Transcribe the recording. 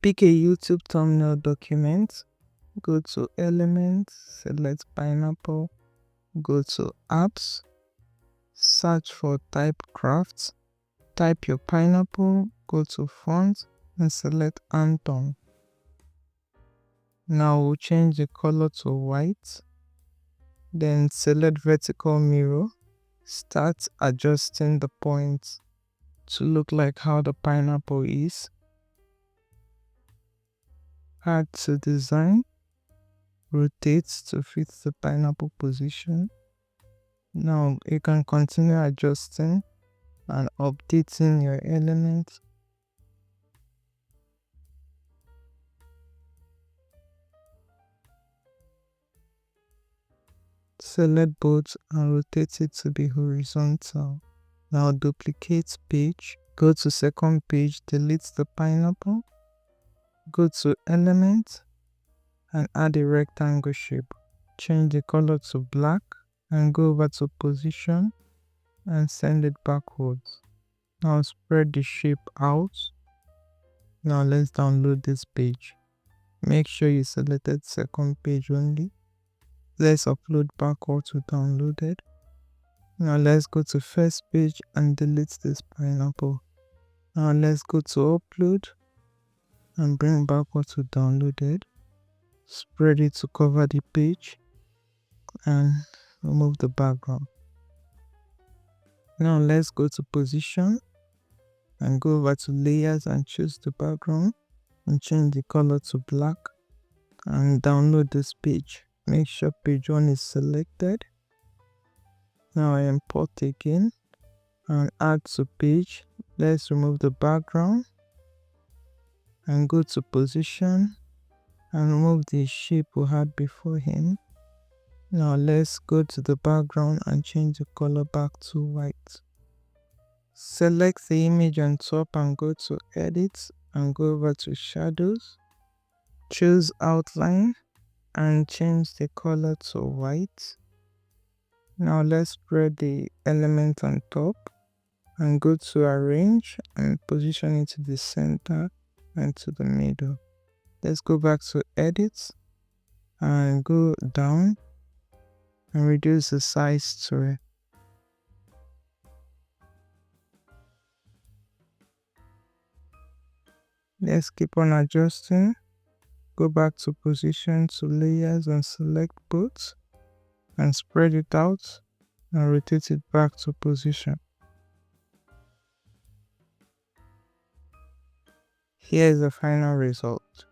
Pick a YouTube thumbnail document, go to Elements, select Pineapple, go to Apps, search for Typecraft, type your pineapple, go to Font and select Anton. Now we'll change the color to white, then select Vertical Mirror, start adjusting the points to look like how the pineapple is. Add to design, rotate to fit the pineapple position. Now you can continue adjusting and updating your elements. Select both and rotate it to be horizontal. Now duplicate page, go to second page, delete the pineapple, go to element and add a rectangle shape. Change the color to black and go over to position and send it backwards. Now spread the shape out. Now let's download this page. Make sure you selected second page only. Let's upload back what we downloaded. Now let's go to first page and delete this pineapple. Now let's go to upload and bring back what we downloaded. Spread it to cover the page and remove the background. Now let's go to position and go over to layers and choose the background and change the color to black and download this page. Make sure page 1 is selected. Now I import again and add to page. Let's remove the background and go to position and remove the shape we had before him. Now let's go to the background and change the color back to white. Select the image on top and go to edit and go over to shadows. Choose outline and change the color to white. Now let's spread the element on top and go to arrange and position it to the center and to the middle. Let's go back to edit and go down and reduce the size to it. Let's keep on adjusting. Go back to position to layers and select both and spread it out and rotate it back to position. Here is the final result.